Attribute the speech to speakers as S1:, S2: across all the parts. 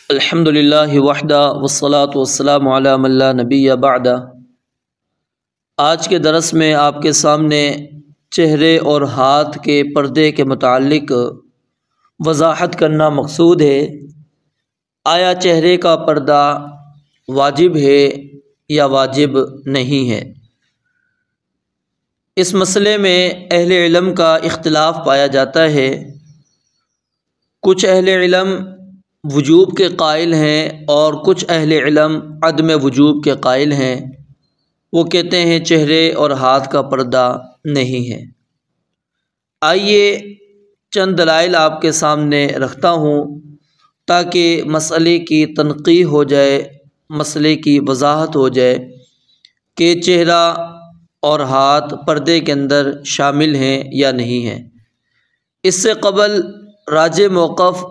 S1: الحمدللہ وحدہ والصلاة والسلام علی من لا نبی بعدہ۔ آج کے درس میں آپ کے سامنے چہرے اور ہاتھ کے پردے کے متعلق وضاحت کرنا مقصود ہے۔ آیا چہرے کا پردہ واجب ہے یا واجب نہیں ہے؟ اس مسئلے میں اہل علم کا اختلاف پایا جاتا ہے۔ کچھ اہل علم وجوب کے قائل ہیں اور کچھ اہل علم عدم وجوب کے قائل ہیں۔ وہ کہتے ہیں چہرے اور ہاتھ کا پردہ نہیں ہے۔ آئیے چند دلائل آپ کے سامنے رکھتا ہوں تاکہ مسئلے کی تنقیح ہو جائے، مسئلے کی وضاحت ہو جائے کہ چہرہ اور ہاتھ پردے کے اندر شامل ہیں یا نہیں ہیں۔ اس سے قبل راجح موقف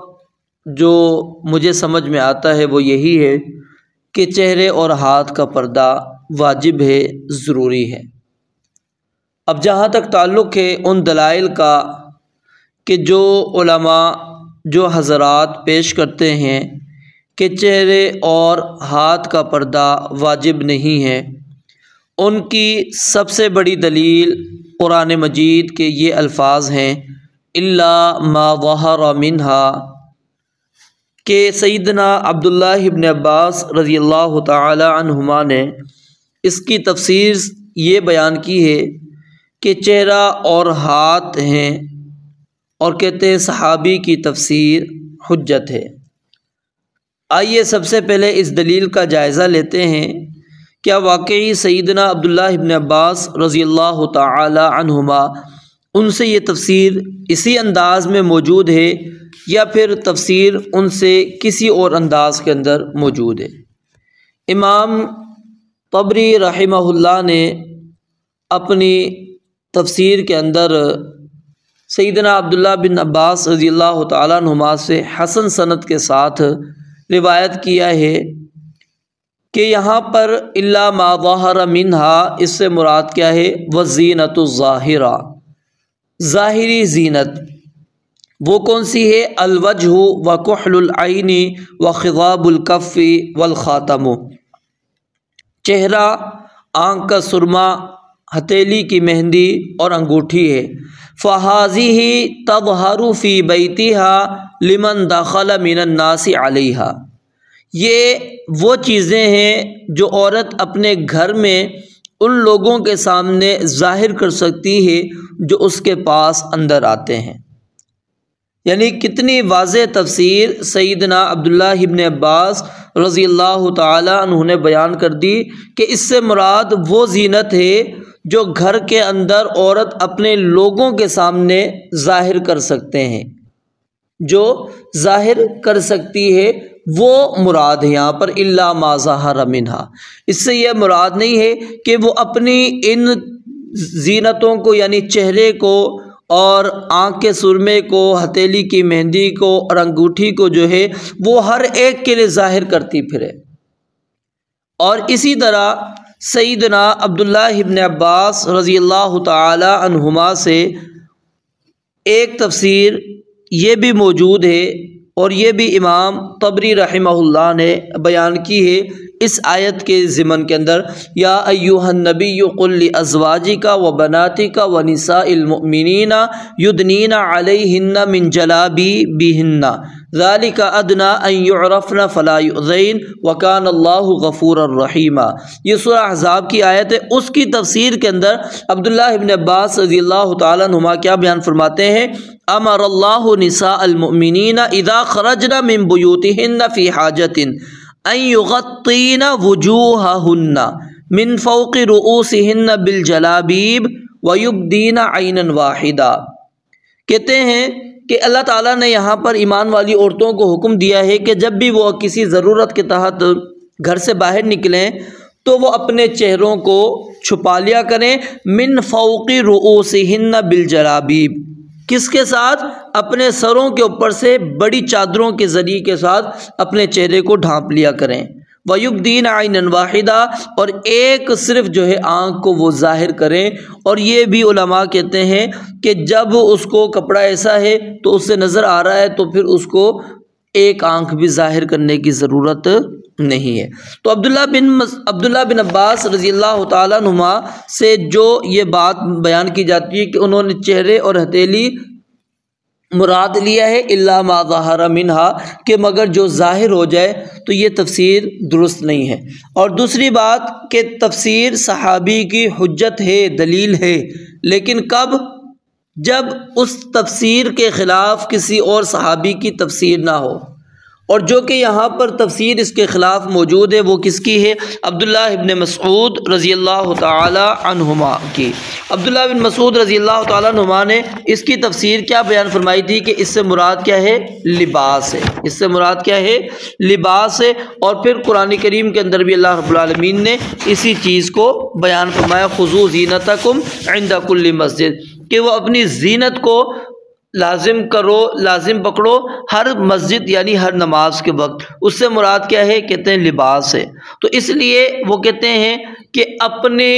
S1: جو مجھے سمجھ میں آتا ہے وہ یہی ہے کہ چہرے اور ہاتھ کا پردہ واجب ہے، ضروری ہے۔ اب جہاں تک تعلق ہے ان دلائل کا کہ جو علماء، جو حضرات پیش کرتے ہیں کہ چہرے اور ہاتھ کا پردہ واجب نہیں ہے، ان کی سب سے بڑی دلیل قرآن مجید کے یہ الفاظ ہیں الا ما ظہر منہا، کہ سیدنا عبداللہ ابن عباس رضی اللہ تعالی عنہما نے اس کی تفسیر یہ بیان کی ہے کہ چہرہ اور ہاتھ ہیں، اور کہتے ہیں صحابی کی تفسیر حجت ہے۔ آئیے سب سے پہلے اس دلیل کا جائزہ لیتے ہیں، کیا واقعی سیدنا عبداللہ ابن عباس رضی اللہ تعالی عنہما ان سے یہ تفسیر اسی انداز میں موجود ہے یا پھر تفسیر ان سے کسی اور انداز کے اندر موجود ہے؟ امام طبری رحمہ اللہ نے اپنی تفسیر کے اندر سیدنا عبداللہ بن عباس رضی اللہ تعالیٰ عنہما سے حسن سند کے ساتھ روایت کیا ہے کہ یہاں پر الا ما ظہر منہا، اس سے مراد کیا ہے؟ وزینۃ الظاہرہ، ظاہری زینت۔ وہ کون سی ہے؟ الوجہ وکحل العین وخضاب الکف والخاتم، چہرہ، آنکھ کا سرما، ہتھیلی کی مہندی اور انگوٹھی ہے۔ فہذہ تظہر فی بیتہا لمن دخل من الناس علیہا، یہ وہ چیزیں ہیں جو عورت اپنے گھر میں ان لوگوں کے سامنے ظاہر کر سکتی ہے جو اس کے پاس اندر آتے ہیں۔ یعنی کتنی واضح تفسیر سیدنا عبداللہ ابن عباس رضی اللہ تعالی عنہ نے بیان کر دی کہ اس سے مراد وہ زینت ہے جو گھر کے اندر عورت اپنے لوگوں کے سامنے ظاہر کر سکتے ہیں، جو ظاہر کر سکتی ہے وہ مراد ہے یہاں پر الا ما ظہر منہا۔ اس سے یہ مراد نہیں ہے کہ وہ اپنی ان زینتوں کو، یعنی چہرے کو اور آنکھ کے سرمے کو، ہتھیلی کی مہندی کو اور انگوٹھی کو جو ہے وہ ہر ایک کے لیے ظاہر کرتی پھرے۔ اور اسی طرح سیدنا عبداللہ ابن عباس رضی اللہ تعالی عنہما سے ایک تفسیر یہ بھی موجود ہے، اور یہ بھی امام طبری رحمہ اللہ نے بیان کی ہے اس آیت کے ضمن کے اندر، یا ایھا النبی قل لازواجک وبناتک ونساء المؤمنین یدنین علیہن من جلابیبہن ذلک ادنی ان یعرفن فلا یؤذین وکان اللہ غفورا رحیما۔ یہ سورہ احزاب کی آیت ہے، اس کی تفسیر کے اندر عبداللہ ابن عباس رضی اللہ تعالیٰ عنہما کیا بیان فرماتے ہیں؟ امر اللہ نساء المؤمنین اذا خرجن من بیوتہن فی حاجۃ ان یغطین وجوہہن من فوق رؤوسہن بالجلابیب ویبدین عینا واحدہ۔ کہتے ہیں کہ اللہ تعالیٰ نے یہاں پر ایمان والی عورتوں کو حکم دیا ہے کہ جب بھی وہ کسی ضرورت کے تحت گھر سے باہر نکلیں تو وہ اپنے چہروں کو چھپا لیا کریں، من فوق رؤوسہن بالجلابیب، کس کے ساتھ؟ اپنے سروں کے اوپر سے بڑی چادروں کے ذریعے کے ساتھ اپنے چہرے کو ڈھانپ لیا کریں۔ وَيُبْدِينَ عَيْنًا وَاحِدًا، اور ایک صرف جو ہے آنکھ کو وہ ظاہر کریں۔ اور یہ بھی علماء کہتے ہیں کہ جب اس کو کپڑا ایسا ہے تو اس سے نظر آ رہا ہے تو پھر اس کو ایک آنکھ بھی ظاہر کرنے کی ضرورت نہیں ہے۔ تو عبداللہ بن عباس رضی اللہ تعالیٰ عنہما سے جو یہ بات بیان کی جاتی ہے کہ انہوں نے چہرے اور ہتھیلی مراد لیا ہے الا ما ظہر منہا، کہ مگر جو ظاہر ہو جائے، تو یہ تفسیر درست نہیں ہے۔ اور دوسری بات کہ تفسیر صحابی کی حجت ہے، دلیل ہے، لیکن کب؟ جب اس تفسیر کے خلاف کسی اور صحابی کی تفسیر نہ ہو، اور جو کہ یہاں پر تفسیر اس کے خلاف موجود ہے وہ کس کی ہے؟ عبداللہ ابن مسعود رضی اللہ تعالی عنہما کی۔ عبداللہ بن مسعود رضی اللہ تعالی عنہما نے اس کی تفسیر کیا بیان فرمائی تھی کہ اس سے مراد کیا ہے؟ لباس ہے۔ اس سے مراد کیا ہے؟ لباس ہے۔ اور پھر قرآن کریم کے اندر بھی اللہ رب العالمین نے اسی چیز کو بیان فرمایا، خذوا زینتکم عند کل مسجد، کہ وہ اپنی زینت کو لازم کرو، لازم پکڑو ہر مسجد یعنی ہر نماز کے وقت۔ اس سے مراد کیا ہے؟ کہتے ہیں لباس ہے۔ تو اس لیے وہ کہتے ہیں کہ اپنے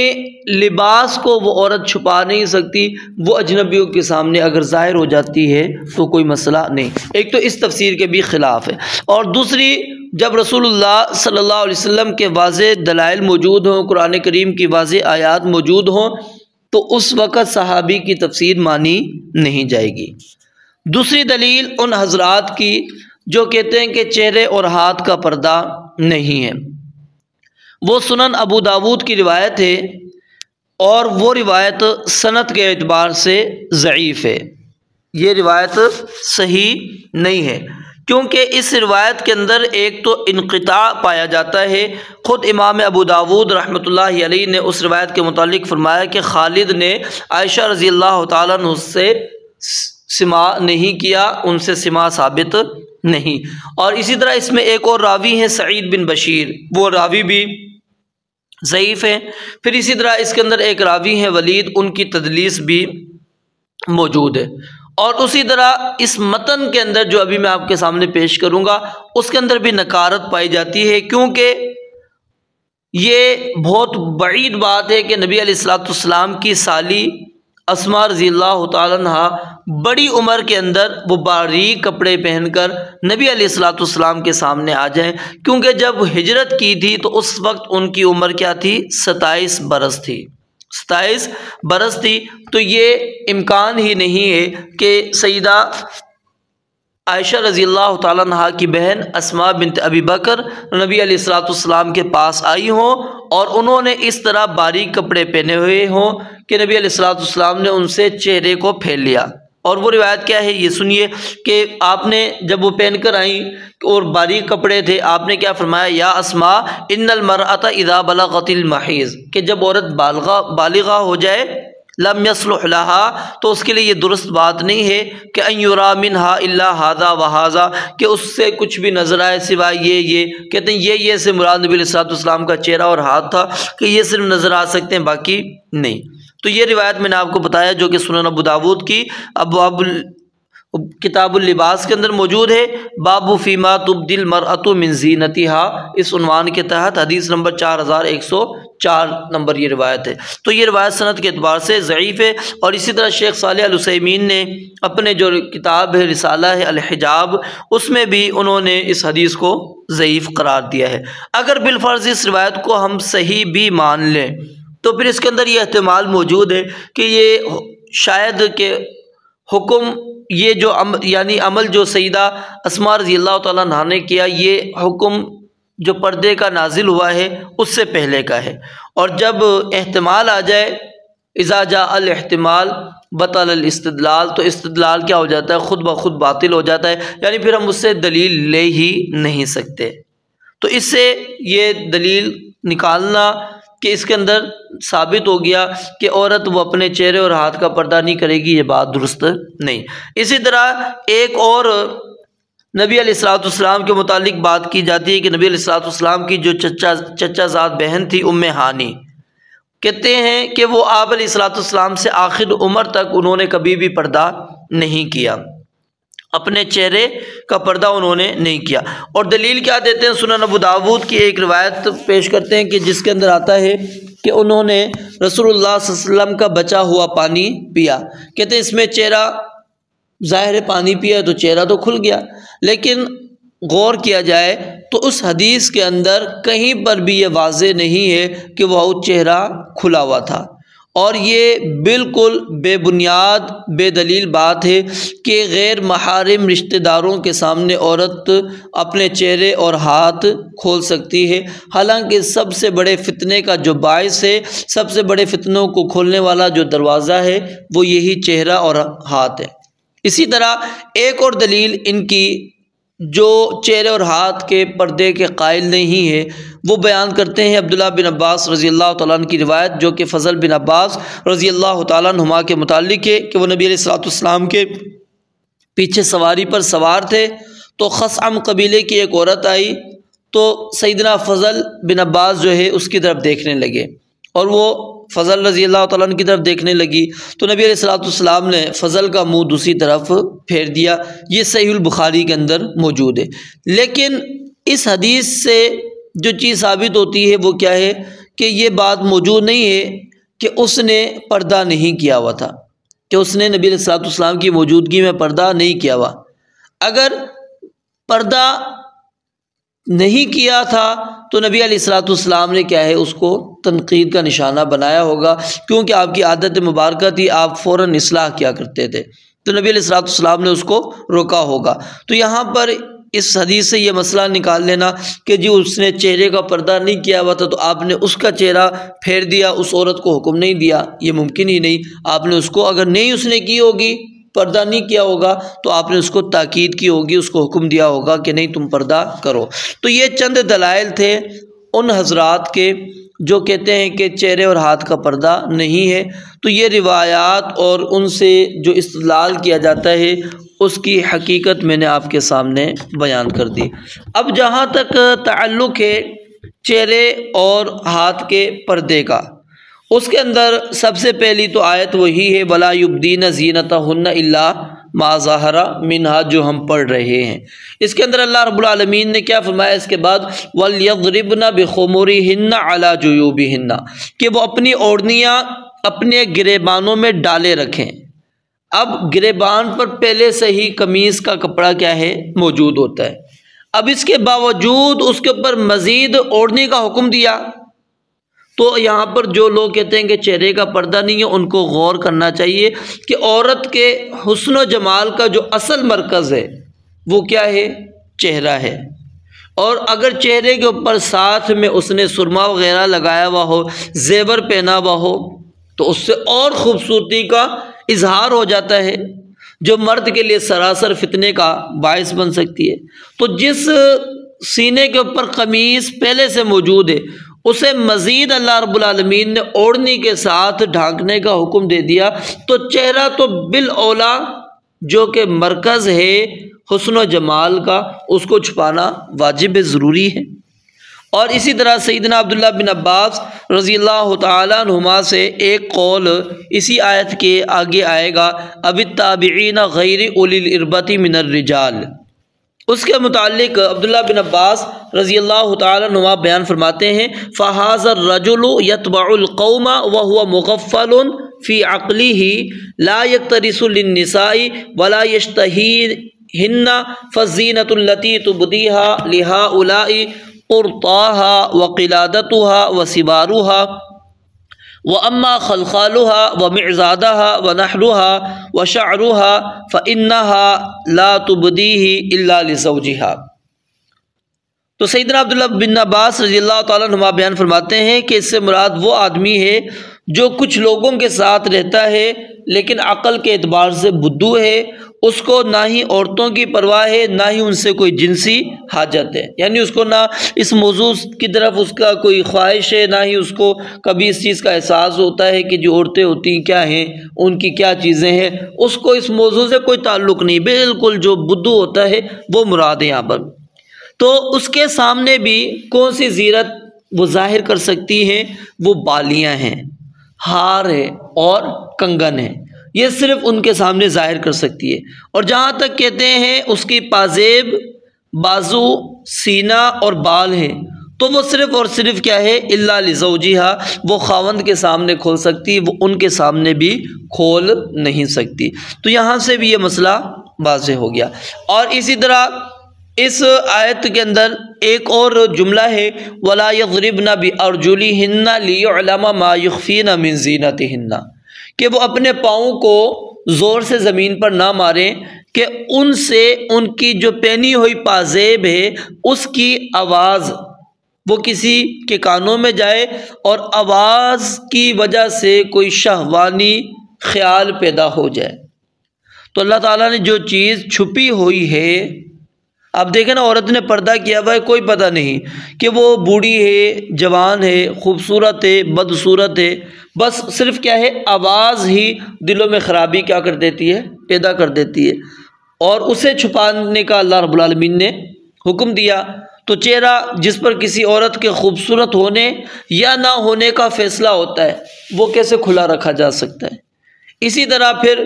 S1: لباس کو وہ عورت چھپا نہیں سکتی، وہ اجنبیوں کے سامنے اگر ظاہر ہو جاتی ہے تو کوئی مسئلہ نہیں۔ ایک تو اس تفسیر کے بھی خلاف ہے، اور دوسری جب رسول اللہ صلی اللہ علیہ وسلم کے واضح دلائل موجود ہوں، قرآن کریم کی واضح آیات موجود ہوں، تو اس وقت صحابی کی تفسیر مانی نہیں جائے گی۔ دوسری دلیل ان حضرات کی جو کہتے ہیں کہ چہرے اور ہاتھ کا پردہ نہیں ہے، وہ سنن ابو داود کی روایت ہے، اور وہ روایت سند کے اعتبار سے ضعیف ہے۔ یہ روایت صحیح نہیں ہے، کیونکہ اس روایت کے اندر ایک تو انقطاع پایا جاتا ہے۔ خود امام ابو داود رحمۃ اللہ علیہ نے اس روایت کے متعلق فرمایا کہ خالد نے عائشہ رضی اللہ تعالیٰ عنہ سے سماع نہیں کیا، ان سے سماع ثابت نہیں۔ اور اسی طرح اس میں ایک اور راوی ہیں سعید بن بشیر، وہ راوی بھی ضعیف ہیں۔ پھر اسی طرح اس کے اندر ایک راوی ہیں ولید، ان کی تدلیس بھی موجود ہے۔ اور اسی طرح اس متن کے اندر جو ابھی میں آپ کے سامنے پیش کروں گا اس کے اندر بھی نکارت پائی جاتی ہے، کیونکہ یہ بہت بعید بات ہے کہ نبی علیہ الصلوۃ والسلام کی سالی اسماء رضی اللہ تعالیٰ عنہا بڑی عمر کے اندر وہ باریک کپڑے پہن کر نبی علیہ الصلوۃ والسلام کے سامنے آ جائیں، کیونکہ جب ہجرت کی تھی تو اس وقت ان کی عمر کیا تھی؟ 27 برس تھی، 27 برس تھی۔ تو یہ امکان ہی نہیں ہے کہ سیدہ عائشہ رضی اللہ تعالیٰ عنہ کی بہن اسماء بنت ابی بکر نبی علیہ الصلوۃ والسلام کے پاس آئی ہوں اور انہوں نے اس طرح باریک کپڑے پہنے ہوئے ہوں کہ نبی علیہ الصلوۃ والسلام نے ان سے چہرے کو پھیل لیا۔ اور وہ روایت کیا ہے یہ سنیے کہ آپ نے جب وہ پہن کر آئیں اور باریک کپڑے تھے، آپ نے کیا فرمایا؟ یا اسماء ان المرأة اذا بلغت المحیض، کہ جب عورت بالغہ ہو جائے، لم یصلح لها، تو اس کے لیے یہ درست بات نہیں ہے کہ ان یرا منها الا هذا وهذا، کہ اس سے کچھ بھی نظر آئے سوائے یہ کہتے ہیں یہ سے مراد نبی علیہ الصلوۃ والسلام کا چہرہ اور ہاتھ تھا کہ یہ صرف نظر آ سکتے ہیں، باقی نہیں۔ تو یہ روایت میں نے آپ کو بتایا جو کہ سنن ابو داود کی ابواب کتاب اللباس کے اندر موجود ہے، باب فیما تبدی المرأة من زینتها، اس عنوان کے تحت حدیث نمبر 4104 نمبر یہ روایت ہے۔ تو یہ روایت سند کے اعتبار سے ضعیف ہے۔ اور اسی طرح شیخ صالح العثیمین نے اپنے جو کتاب ہے رسالہ ہے الحجاب، اس میں بھی انہوں نے اس حدیث کو ضعیف قرار دیا ہے۔ اگر بالفرض اس روایت کو ہم صحیح بھی مان لیں تو پھر اس کے اندر یہ احتمال موجود ہے کہ یہ شاید کہ حکم یہ جو یعنی عمل جو سیدہ اسماء رضی اللہ تعالیٰ عنہا نے کیا، یہ حکم جو پردے کا نازل ہوا ہے اس سے پہلے کا ہے۔ اور جب احتمال آ جائے، اذا جاء الاحتمال بطل الاستدلال، تو استدلال کیا ہو جاتا ہے؟ خود بخود باطل ہو جاتا ہے، یعنی پھر ہم اس سے دلیل لے ہی نہیں سکتے۔ تو اس سے یہ دلیل نکالنا کہ اس کے اندر ثابت ہو گیا کہ عورت وہ اپنے چہرے اور ہاتھ کا پردہ نہیں کرے گی، یہ بات درست نہیں۔ اسی طرح ایک اور نبی علیہ الصلوۃ والسلام کے متعلق بات کی جاتی ہے کہ نبی علیہ الصلوۃ والسلام کی جو چچا زاد بہن تھی ام ہانی، کہتے ہیں کہ وہ آپ علیہ الصلوۃ والسلام سے آخر عمر تک انہوں نے کبھی بھی پردہ نہیں کیا، اپنے چہرے کا پردہ انہوں نے نہیں کیا۔ اور دلیل کیا دیتے ہیں؟ سنن ابو داود کی ایک روایت پیش کرتے ہیں کہ جس کے اندر آتا ہے کہ انہوں نے رسول اللہ صلی اللہ علیہ وسلم کا بچا ہوا پانی پیا، کہتے ہیں اس میں چہرہ ظاہر پانی پیا تو چہرہ تو کھل گیا، لیکن غور کیا جائے تو اس حدیث کے اندر کہیں پر بھی یہ واضح نہیں ہے کہ وہ چہرہ کھلا ہوا تھا، اور یہ بالکل بے بنیاد بے دلیل بات ہے کہ غیر محارم رشتہ داروں کے سامنے عورت اپنے چہرے اور ہاتھ کھول سکتی ہے، حالانکہ سب سے بڑے فتنے کا جو باعث ہے، سب سے بڑے فتنوں کو کھولنے والا جو دروازہ ہے وہ یہی چہرہ اور ہاتھ ہے۔ اسی طرح ایک اور دلیل ان کی جو چہرے اور ہاتھ کے پردے کے قائل نہیں ہے وہ بیان کرتے ہیں عبداللہ بن عباس رضی اللہ تعالیٰ عنہ کی روایت، جو کہ فضل بن عباس رضی اللہ تعالیٰ عنہما کے متعلق ہے کہ وہ نبی علیہ الصلوۃ والسلام کے پیچھے سواری پر سوار تھے، تو خثعم قبیلے کی ایک عورت آئی تو سیدنا فضل بن عباس جو ہے اس کی طرف دیکھنے لگے، اور وہ فضل رضی اللہ تعالیٰ عنہ کی طرف دیکھنے لگی تو نبی علیہ الصلوۃ والسلام نے فضل کا منہ دوسری طرف پھیر دیا۔ یہ صحیح البخاری کے اندر موجود ہے، لیکن اس حدیث سے جو چیز ثابت ہوتی ہے وہ کیا ہے کہ یہ بات موجود نہیں ہے کہ اس نے پردہ نہیں کیا ہوا تھا، کہ اس نے نبی علیہ الصلوۃ والسلام کی موجودگی میں پردہ نہیں کیا ہوا۔ اگر پردہ نہیں کیا تھا تو نبی علیہ الصلوۃ والسلام نے کیا ہے اس کو تنقید کا نشانہ بنایا ہوگا، کیونکہ آپ کی عادت مبارکہ تھی، آپ فوراً اصلاح کیا کرتے تھے، تو نبی علیہ الصلوۃ والسلام نے اس کو روکا ہوگا۔ تو یہاں پر اس حدیث سے یہ مسئلہ نکال لینا کہ جی اس نے چہرے کا پردہ نہیں کیا ہوا تھا تو آپ نے اس کا چہرہ پھیر دیا، اس عورت کو حکم نہیں دیا، یہ ممکن ہی نہیں۔ آپ نے اس کو اگر نہیں اس نے کی ہوگی، پردہ نہیں کیا ہوگا، تو آپ نے اس کو تاکید کی ہوگی، اس کو حکم دیا ہوگا کہ نہیں تم پردہ کرو۔ تو یہ چند دلائل تھے ان حضرات کے جو کہتے ہیں کہ چہرے اور ہاتھ کا پردہ نہیں ہے۔ تو یہ روایات اور ان سے جو استدلال کیا جاتا ہے اس کی حقیقت میں نے آپ کے سامنے بیان کر دی۔ اب جہاں تک تعلق ہے چہرے اور ہاتھ کے پردے کا، اس کے اندر سب سے پہلی تو آیت وہی ہے وَلَا يُبْدِينَ زِينَتَهُنَّ إِلَّا مَا ظَهَرَ مِنْهَا، جو ہم پڑھ رہے ہیں۔ اس کے اندر اللہ رب العالمین نے کیا فرمایا اس کے بعد وَلْيَضْرِبْنَ بِخُمُرِهِنَّ عَلَى جُيُوبِهِنَّ، کہ وہ اپنی اوڑھنیاں اپنے گریبانوں میں ڈالے رکھیں۔ اب گریبان پر پہلے سے ہی قمیص کا کپڑا کیا ہے موجود ہوتا ہے، اب اس کے باوجود اس کے اوپر مزید اوڑھنے کا حکم دیا۔ تو یہاں پر جو لوگ کہتے ہیں کہ چہرے کا پردہ نہیں ہے، ان کو غور کرنا چاہیے کہ عورت کے حسن و جمال کا جو اصل مرکز ہے وہ کیا ہے؟ چہرہ ہے، اور اگر چہرے کے اوپر ساتھ میں اس نے سرما وغیرہ لگایا ہوا ہو، زیور پہنا ہوا ہو، تو اس سے اور خوبصورتی کا اظہار ہو جاتا ہے، جو مرد کے لیے سراسر فتنے کا باعث بن سکتی ہے۔ تو جس سینے کے اوپر قمیص پہلے سے موجود ہے اسے مزید اللہ رب العالمین نے اوڑھنی کے ساتھ ڈھانکنے کا حکم دے دیا، تو چہرہ تو بالاولیٰ جو کہ مرکز ہے حسن و جمال کا، اس کو چھپانا واجب ضروری ہے۔ اور اسی طرح سیدنا عبداللہ بن عباس رضی اللہ تعالیٰ عنہما سے ایک قول اسی آیت کے آگے آئے گا، اب التابعین غیر اولی الاربۃ من الرجال، اس کے متعلق عبداللہ بن عباس رضی اللہ تعالیٰ عنہ بیان فرماتے ہیں فَهَذَا الرَّجُلُ يَتْبَعُ الْقَوْمَ وَهُوَ مُغَفَّلٌ فِي عَقْلِهِ لَا يَكْتَرِثُ لِلنِّسَاءِ وَلَا يَشْتَهِينَ فَالزِّينَةُ الَّتِي تُبْدِيهَا لِهَؤُلَاءِ قُرْطَاهَا وَقِلَادَتُهَا وَسِبَارُهَا وَأَمَّا خَلْخَالُهَا وَمِعْزَادَهَا وَنَحْرُهَا وَشَعْرُهَا فَإِنَّهَا لَا تُبْدِيهِ إِلَّا لِزَوْجِهَا۔ تو سیدنا عبداللہ بن عباس رضی اللہ تعالیٰ عنہ بیان فرماتے ہیں کہ اس سے مراد وہ آدمی ہے جو کچھ لوگوں کے ساتھ رہتا ہے لیکن عقل کے اعتبار سے بدھو ہے، اس کو نہ ہی عورتوں کی پرواہ ہے نہ ہی ان سے کوئی جنسی حاجت ہے، یعنی اس کو نہ اس موضوع کی طرف اس کا کوئی خواہش ہے، نہ ہی اس کو کبھی اس چیز کا احساس ہوتا ہے کہ جو عورتیں ہوتی ہیں کیا ہیں، ان کی کیا چیزیں ہیں، اس کو اس موضوع سے کوئی تعلق نہیں، بالکل جو بدھو ہوتا ہے وہ مراد ہے یہاں پر۔ تو اس کے سامنے بھی کون سی زینت وہ ظاہر کر سکتی ہیں؟ وہ بالیاں ہیں، ہار ہے اور کنگن ہے، یہ صرف ان کے سامنے ظاہر کر سکتی ہے۔ اور جہاں تک کہتے ہیں اس کی پازیب، بازو، سینہ اور بال ہیں، تو وہ صرف اور صرف کیا ہے الا لزوجہا، وہ خاوند کے سامنے کھول سکتی، وہ ان کے سامنے بھی کھول نہیں سکتی۔ تو یہاں سے بھی یہ مسئلہ واضح ہو گیا۔ اور اسی طرح اس آیت کے اندر ایک اور جملہ ہے وَلَا يَضْرِبْنَ بِأَرْجُلِهِنَّ لِيُعْلَمَ مَا يُخْفِينَ مِن زِينَتِهِنَّ، کہ وہ اپنے پاؤں کو زور سے زمین پر نہ ماریں کہ ان سے ان کی جو پہنی ہوئی پازیب ہے اس کی آواز وہ کسی کے کانوں میں جائے اور آواز کی وجہ سے کوئی شہوانی خیال پیدا ہو جائے۔ تو اللہ تعالیٰ نے جو چیز چھپی ہوئی ہے، اب دیکھیں نا، عورت نے پردہ کیا ہوا ہے، کوئی پتہ نہیں کہ وہ بوڑھی ہے، جوان ہے، خوبصورت ہے، بدصورت ہے، بس صرف کیا ہے، آواز ہی دلوں میں خرابی کیا کر دیتی ہے، پیدا کر دیتی ہے، اور اسے چھپانے کا اللہ رب العالمین نے حکم دیا۔ تو چہرہ جس پر کسی عورت کے خوبصورت ہونے یا نہ ہونے کا فیصلہ ہوتا ہے، وہ کیسے کھلا رکھا جا سکتا ہے؟ اسی طرح پھر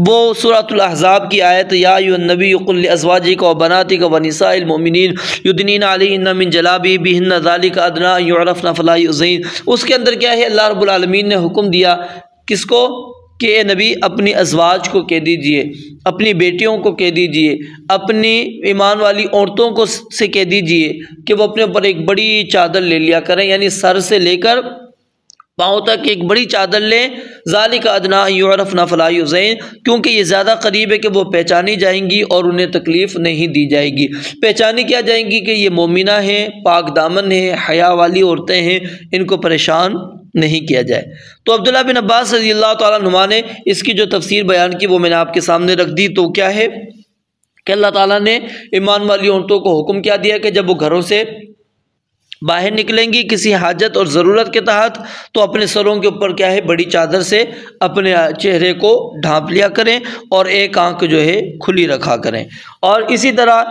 S1: وہ سورۃ الاحزاب کی آیت یا ایھا النبی قل لازواجک وبناتک ونساء المؤمنین یدنین علیہن من جلابیبہن ذلک ادنی ان یعرفن فلا یؤذین، اس کے اندر کیا ہے، اللہ رب العالمین نے حکم دیا کس کو کہ اے نبی اپنی ازواج کو کہہ دیجئے، اپنی بیٹیوں کو کہہ دیجئے، اپنی ایمان والی عورتوں کو سے کہہ دیجئے کہ وہ اپنے اوپر ایک بڑی چادر لے لیا کریں، یعنی سر سے لے کر پاؤں تک ایک بڑی چادر لیں، ذالک ادنی ان یعرفن فلا یؤذین، کیونکہ یہ زیادہ قریب ہے کہ وہ پہچانی جائیں گی اور انہیں تکلیف نہیں دی جائے گی۔ پہچانی کیا جائیں گی کہ یہ مومنہ ہیں، پاک دامن ہیں، حیا والی عورتیں ہیں، ان کو پریشان نہیں کیا جائے۔ تو عبداللہ بن عباس رضی اللہ تعالیٰ عنہما نے اس کی جو تفسیر بیان کی وہ میں نے آپ کے سامنے رکھ دی۔ تو کیا ہے کہ اللہ تعالیٰ نے ایمان والی عورتوں کو حکم کیا دیا کہ جب وہ گھروں سے باہر نکلیں گی کسی حاجت اور ضرورت کے تحت، تو اپنے سروں کے اوپر کیا ہے، بڑی چادر سے اپنے چہرے کو ڈھانپ لیا کریں اور ایک آنکھ جو ہے کھلی رکھا کریں۔ اور اسی طرح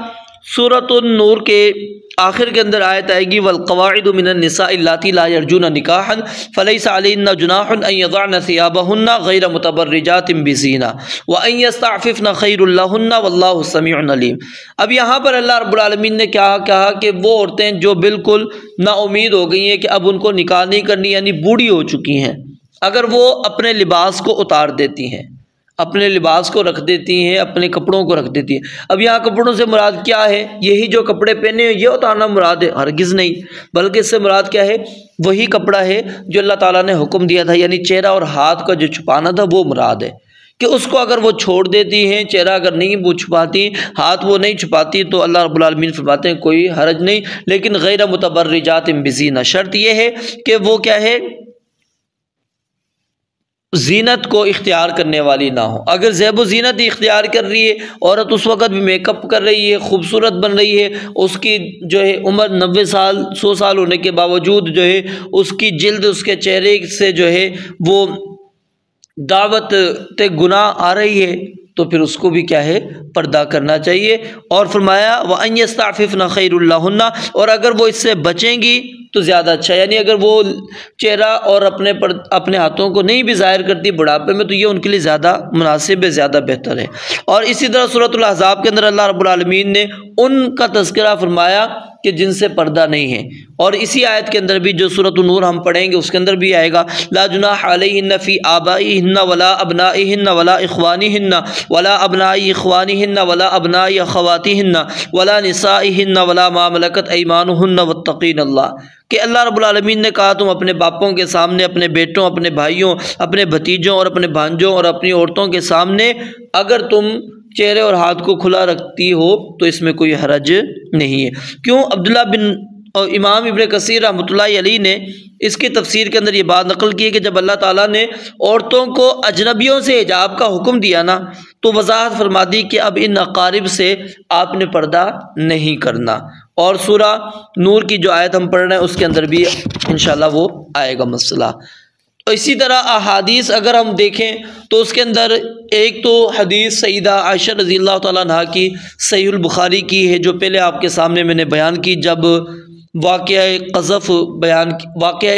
S1: سورۃ النور کے آخر کے اندر آیت آئے گی والقواعد من النساء اللاتی لا یرجون نکاحا فلیس علیہن جناح ان یضعن ثیابہن غیر متبرجات بزینہ وان یستعففن خیر لہن واللہ سمیع علیم۔ اب یہاں پر اللہ رب العالمین نے کیا کہا کہ وہ عورتیں جو بالکل نا امید ہو گئی ہیں کہ اب ان کو نکاح نہیں کرنی، یعنی بوڑھی ہو چکی ہیں، اگر وہ اپنے لباس کو اتار دیتی ہیں، اپنے لباس کو رکھ دیتی ہیں، اپنے کپڑوں کو رکھ دیتی ہیں۔ اب یہاں کپڑوں سے مراد کیا ہے؟ یہی جو کپڑے پہنے ہیں یہ اتارنا مراد ہے؟ ہرگز نہیں، بلکہ اس سے مراد کیا ہے؟ وہی کپڑا ہے جو اللہ تعالیٰ نے حکم دیا تھا، یعنی چہرہ اور ہاتھ کا جو چھپانا تھا وہ مراد ہے، کہ اس کو اگر وہ چھوڑ دیتی ہیں، چہرہ اگر نہیں وہ چھپاتی، ہاتھ وہ نہیں چھپاتی، تو اللہ رب العالمین فرماتے ہیں کوئی حرج نہیں، لیکن غیر متبرجات بزینہ، شرط یہ ہے کہ وہ کیا ہے، زینت کو اختیار کرنے والی نہ ہو۔ اگر زیب و زینت اختیار کر رہی ہے عورت، اس وقت بھی میک اپ کر رہی ہے، خوبصورت بن رہی ہے، اس کی جو ہے عمر 90 سال 100 سال ہونے کے باوجود جو ہے اس کی جلد، اس کے چہرے سے جو ہے وہ دعوت گناہ آ رہی ہے، تو پھر اس کو بھی کیا ہے، پردہ کرنا چاہیے۔ اور فرمایا وَأَن يَسْتَعْفِفْنَ خَيْرٌ لَهُنَّ، اور اگر وہ اس سے بچیں گی تو زیادہ اچھا، یعنی اگر وہ چہرہ اور اپنے ہاتھوں کو نہیں بھی ظاہر کرتی بڑھاپے میں، تو یہ ان کے لیے زیادہ مناسب ہے، زیادہ بہتر ہے۔ اور اسی طرح سورۃ الاحزاب کے اندر اللہ رب العالمین نے ان کا تذکرہ فرمایا کہ جن سے پردہ نہیں ہے، اور اسی آیت کے اندر بھی جو سورۃ النور ہم پڑھیں گے اس کے اندر بھی آئے گا لا جناح علیہن فی آبائہن ولا ابنائہن ولا اخوانہن ولا ابناء اخوانہن ولا ابناء اخواتہن ولا نسائہن ولا ما ملکت ایمانہن واتقین اللہ، کہ اللہ رب العالمین نے کہا تم اپنے باپوں کے سامنے، اپنے بیٹوں، اپنے بھائیوں، اپنے بھتیجوں اور اپنے بھانجوں اور اپنی عورتوں کے سامنے اگر تم چہرے اور ہاتھ کو کھلا رکھتی ہو تو اس میں کوئی حرج نہیں ہے۔ کیوں؟ عبداللہ بن امام ابن کثیر رحمۃ اللہ علیہ نے اس کی تفسیر کے اندر یہ بات نقل کی ہے کہ جب اللہ تعالیٰ نے عورتوں کو اجنبیوں سے حجاب کا حکم دیا نا، تو وضاحت فرما دی کہ اب ان اقارب سے آپ نے پردہ نہیں کرنا۔ اور سورہ نور کی جو آیت ہم پڑھ رہے ہیں اس کے اندر بھی انشاءاللہ وہ آئے گا مسئلہ۔ تو اسی طرح احادیث اگر ہم دیکھیں تو اس کے اندر ایک تو حدیث سیدہ عائشہ رضی اللہ تعالیٰ عنہا کی صحیح البخاری کی ہے، جو پہلے آپ کے سامنے میں نے بیان کی، جب واقعہ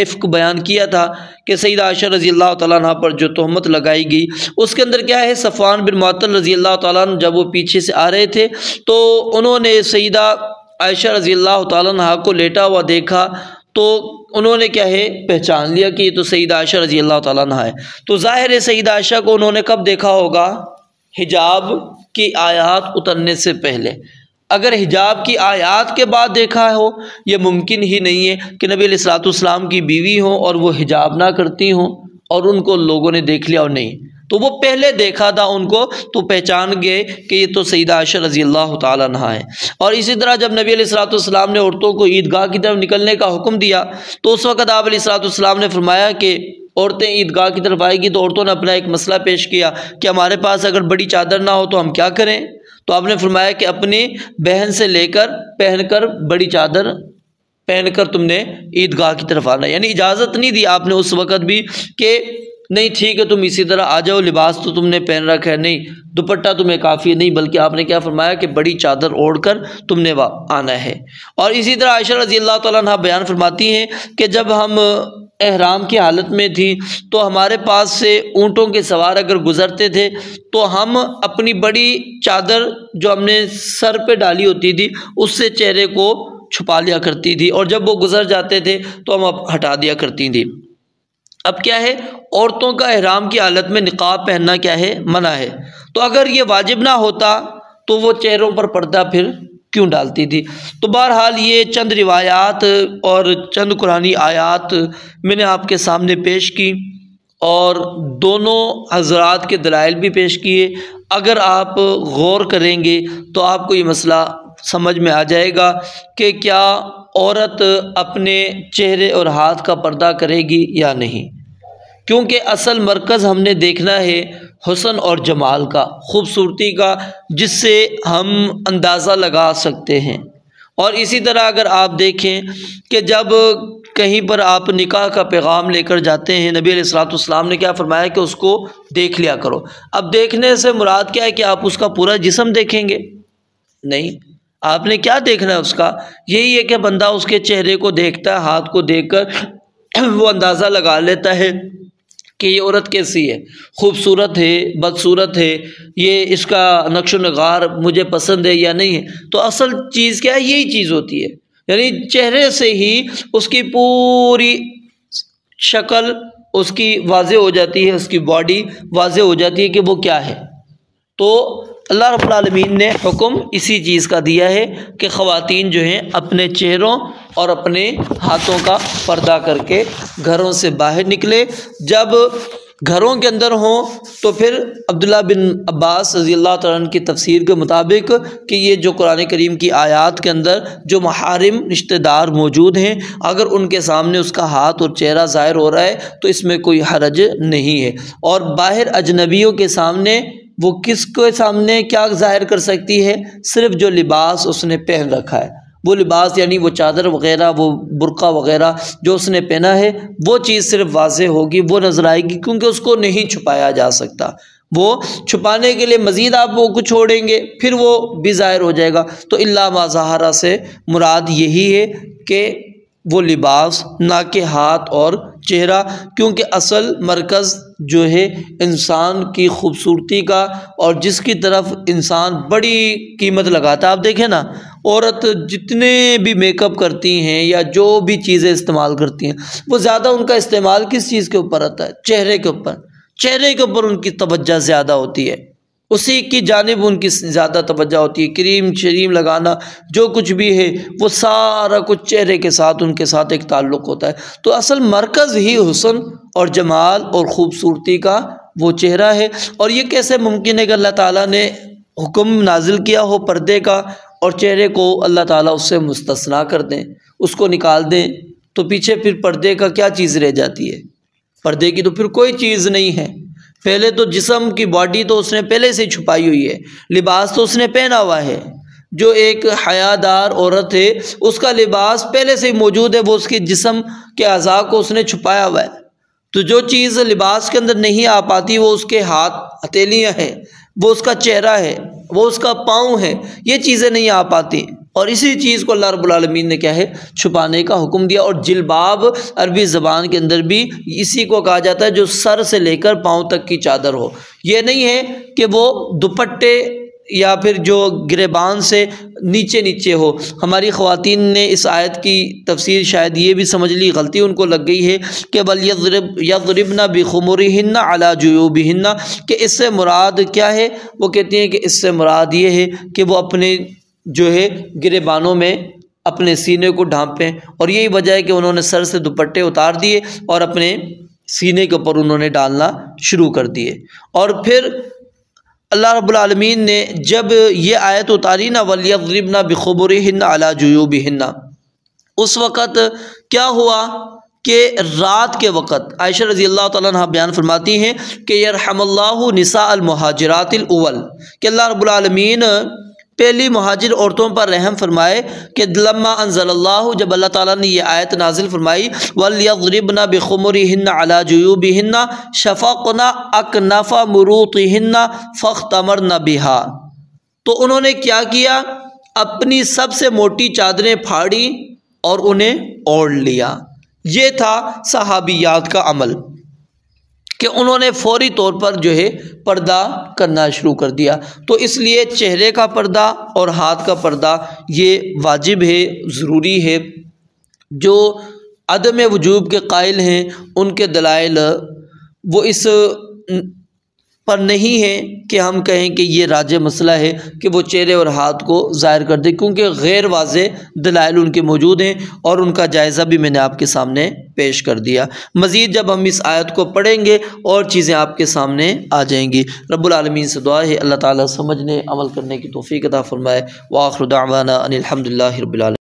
S1: افک بیان کیا تھا کہ سیدہ عائشہ رضی اللہ تعالیٰ عنہ پر جو تہمت لگائی گئی، اس کے اندر کیا ہے، صفوان بن معطل رضی اللہ تعالیٰ عنہ جب وہ پیچھے سے آ رہے تھے تو انہوں نے سیدہ عائشہ رضی اللہ تعالیٰ عنہ کو لیٹا ہوا دیکھا، تو انہوں نے کیا ہے، پہچان لیا کہ یہ تو سیدہ عائشہ رضی اللہ تعالیٰ عنہ ہے۔ تو ظاہر ہے سیدہ عائشہ کو انہوں نے کب دیکھا ہوگا؟ حجاب کی آیات اترنے سے پہلے۔ اگر حجاب کی آیات کے بعد دیکھا ہو، یہ ممکن ہی نہیں ہے کہ نبی علیہ الصلوۃ والسلام کی بیوی ہوں اور وہ حجاب نہ کرتی ہوں اور ان کو لوگوں نے دیکھ لیا اور نہیں، تو وہ پہلے دیکھا تھا ان کو تو پہچان گئے کہ یہ تو سیدہ عائشہ رضی اللہ تعالیٰ عنہا ہے۔ اور اسی طرح جب نبی علیہ الصلوۃ والسلام نے عورتوں کو عیدگاہ کی طرف نکلنے کا حکم دیا تو اس وقت آپ علیہ الصلوۃ والسلام نے فرمایا کہ عورتیں عیدگاہ کی طرف آئے گی، تو عورتوں نے اپنا ایک مسئلہ پیش کیا کہ ہمارے پاس اگر بڑی چادر نہ ہو تو ہم کیا کریں؟ تو آپ نے فرمایا کہ اپنی بہن سے لے کر پہن کر بڑی چادر پہن کر تم نے عیدگاہ کی طرف آنا، یعنی اجازت نہیں دی آپ نے اس وقت بھی کہ نہیں ٹھیک ہے تم اسی طرح آ جاؤ، لباس تو تم نے پہن رکھا ہے، نہیں دوپٹہ تمہیں کافی ہے، نہیں، بلکہ آپ نے کیا فرمایا کہ بڑی چادر اوڑھ کر تم نے آنا ہے۔ اور اسی طرح عائشہ رضی اللہ تعالیٰ عنہ بیان فرماتی ہیں کہ جب ہم احرام کی حالت میں تھی تو ہمارے پاس سے اونٹوں کے سوار اگر گزرتے تھے تو ہم اپنی بڑی چادر جو ہم نے سر پہ ڈالی ہوتی تھی اس سے چہرے کو چھپا لیا کرتی تھی، اور جب وہ گزر جاتے تھے تو ہم ہٹا دیا کرتی تھیں۔ اب کیا ہے، عورتوں کا احرام کی حالت میں نقاب پہننا کیا ہے، منع ہے، تو اگر یہ واجب نہ ہوتا تو وہ چہروں پر پردہ پھر کیوں ڈالتی تھی؟ تو بہرحال یہ چند روایات اور چند قرآنی آیات میں نے آپ کے سامنے پیش کی، اور دونوں حضرات کے دلائل بھی پیش کیے۔ اگر آپ غور کریں گے تو آپ کو یہ مسئلہ سمجھ میں آ جائے گا کہ کیا عورت اپنے چہرے اور ہاتھ کا پردہ کرے گی یا نہیں، کیونکہ اصل مرکز ہم نے دیکھنا ہے حسن اور جمال کا، خوبصورتی کا، جس سے ہم اندازہ لگا سکتے ہیں۔ اور اسی طرح اگر آپ دیکھیں کہ جب کہیں پر آپ نکاح کا پیغام لے کر جاتے ہیں، نبی علیہ الصلوۃ والسلام نے کیا فرمایا کہ اس کو دیکھ لیا کرو۔ اب دیکھنے سے مراد کیا ہے کہ آپ اس کا پورا جسم دیکھیں گے؟ نہیں، آپ نے کیا دیکھنا ہے اس کا؟ یہی ہے کہ بندہ اس کے چہرے کو دیکھتا ہے، ہاتھ کو دیکھ کر وہ اندازہ لگا لیتا ہے کہ یہ عورت کیسی ہے، خوبصورت ہے، بدصورت ہے، یہ اس کا نقش و نگار مجھے پسند ہے یا نہیں ہے۔ تو اصل چیز کیا ہے؟ یہی چیز ہوتی ہے، یعنی چہرے سے ہی اس کی پوری شکل اس کی واضح ہو جاتی ہے، اس کی باڈی واضح ہو جاتی ہے کہ وہ کیا ہے۔ تو اللہ رب العالمین نے حکم اسی چیز کا دیا ہے کہ خواتین جو ہیں اپنے چہروں اور اپنے ہاتھوں کا پردہ کر کے گھروں سے باہر نکلے۔ جب گھروں کے اندر ہوں تو پھر عبداللہ بن عباس رضی اللہ تعالیٰ عنہ کی تفسیر کے مطابق کہ یہ جو قرآن کریم کی آیات کے اندر جو محارم رشتہ دار موجود ہیں، اگر ان کے سامنے اس کا ہاتھ اور چہرہ ظاہر ہو رہا ہے تو اس میں کوئی حرج نہیں ہے۔ اور باہر اجنبیوں کے سامنے وہ کس کے سامنے کیا ظاہر کر سکتی ہے؟ صرف جو لباس اس نے پہن رکھا ہے، وہ لباس یعنی وہ چادر وغیرہ، وہ برقع وغیرہ جو اس نے پہنا ہے، وہ چیز صرف واضح ہوگی، وہ نظر آئے گی، کیونکہ اس کو نہیں چھپایا جا سکتا۔ وہ چھپانے کے لیے مزید آپ وہ کچھ چھوڑیں گے پھر وہ بھی ظاہر ہو جائے گا۔ تو الا ما ظہر سے مراد یہی ہے کہ وہ لباس، نہ کہ ہاتھ اور چہرہ، کیونکہ اصل مرکز جو ہے انسان کی خوبصورتی کا اور جس کی طرف انسان بڑی قیمت لگاتا ہے۔ آپ دیکھیں نا، عورت جتنے بھی میک اپ کرتی ہیں یا جو بھی چیزیں استعمال کرتی ہیں، وہ زیادہ ان کا استعمال کس چیز کے اوپر آتا ہے؟ چہرے کے اوپر۔ چہرے کے اوپر ان کی توجہ زیادہ ہوتی ہے، اسی کی جانب ان کی زیادہ توجہ ہوتی ہے۔ کریم شریم لگانا، جو کچھ بھی ہے وہ سارا کچھ چہرے کے ساتھ ان کے ساتھ ایک تعلق ہوتا ہے۔ تو اصل مرکز ہی حسن اور جمال اور خوبصورتی کا وہ چہرہ ہے۔ اور یہ کیسے ممکن ہے کہ اللہ تعالیٰ نے حکم نازل کیا ہو پردے کا اور چہرے کو اللہ تعالیٰ اس سے مستثنا کر دیں، اس کو نکال دیں؟ تو پیچھے پھر پردے کا کیا چیز رہ جاتی ہے؟ پردے کی تو پھر کوئی چیز نہیں ہے۔ پہلے تو جسم کی باڈی تو اس نے پہلے سے چھپائی ہوئی ہے، لباس تو اس نے پہنا ہوا ہے۔ جو ایک حیادار عورت ہے اس کا لباس پہلے سے ہی موجود ہے، وہ اس کے جسم کے اعضاء کو اس نے چھپایا ہوا ہے۔ تو جو چیز لباس کے اندر نہیں آ پاتی وہ اس کے ہاتھ ہتھیلیاں ہیں، وہ اس کا چہرہ ہے، وہ اس کا پاؤں ہے، یہ چیزیں نہیں آ پاتی۔ اور اسی چیز کو اللہ رب العالمین نے کیا ہے؟ چھپانے کا حکم دیا۔ اور جلباب عربی زبان کے اندر بھی اسی کو کہا جاتا ہے جو سر سے لے کر پاؤں تک کی چادر ہو۔ یہ نہیں ہے کہ وہ دوپٹے یا پھر جو گریبان سے نیچے نیچے ہو۔ ہماری خواتین نے اس آیت کی تفسیر شاید یہ بھی سمجھ لی، غلطی ان کو لگ گئی ہے کہ بل یضربن بخمرہن علی جیوبہن، کہ اس سے مراد کیا ہے؟ وہ کہتی ہیں کہ اس سے مراد یہ ہے کہ وہ اپنے جو ہے گریبانوں میں اپنے سینے کو ڈھانپیں، اور یہی وجہ ہے کہ انہوں نے سر سے دوپٹے اتار دیے اور اپنے سینے کے اوپر انہوں نے ڈالنا شروع کر دیے۔ اور پھر اللہ رب العالمین نے جب یہ آیت اتاری نا وَلْيَضْرِبْنَ بِخُمُرِهِنَّ عَلَى جُيُوبِهِنَّ، اس وقت کیا ہوا کہ رات کے وقت عائشہ رضی اللہ تعالیٰ عنہ بیان فرماتی ہیں کہ یرحم اللہ نساء المہاجرات الاول، کہ اللہ رب العالمین پہلی مہاجر عورتوں پر رحم فرمائے کہ لما انزل اللہ، جب اللہ تعالیٰ نے یہ آیت نازل فرمائی وَلْيَضْرِبْنَ بِخُمُرِهِنَّ عَلَى جُيُوبِهِنَّ شَفَقْنَ أَكْنَفَ مُرُوطِهِنَّ فَاخْتَمَرْنَ بِهَا، تو انہوں نے کیا کیا، اپنی سب سے موٹی چادریں پھاڑی اور انہیں اوڑھ لیا۔ یہ تھا صحابیات کا عمل کہ انہوں نے فوری طور پر جو ہے پردہ کرنا شروع کر دیا۔ تو اس لیے چہرے کا پردہ اور ہاتھ کا پردہ یہ واجب ہے، ضروری ہے۔ جو عدم وجوب کے قائل ہیں ان کے دلائل وہ اس پر نہیں ہے کہ ہم کہیں کہ یہ راجح مسئلہ ہے کہ وہ چہرے اور ہاتھ کو ظاہر کر دے، کیونکہ غیر واضح دلائل ان کے موجود ہیں اور ان کا جائزہ بھی میں نے آپ کے سامنے پیش کر دیا۔ مزید جب ہم اس آیت کو پڑھیں گے اور چیزیں آپ کے سامنے آ جائیں گی۔ رب العالمین سے دعا ہے اللہ تعالیٰ سمجھنے عمل کرنے کی توفیق عطا فرمائے۔ وآخر دعوانا ان الحمد للہ رب العالمین۔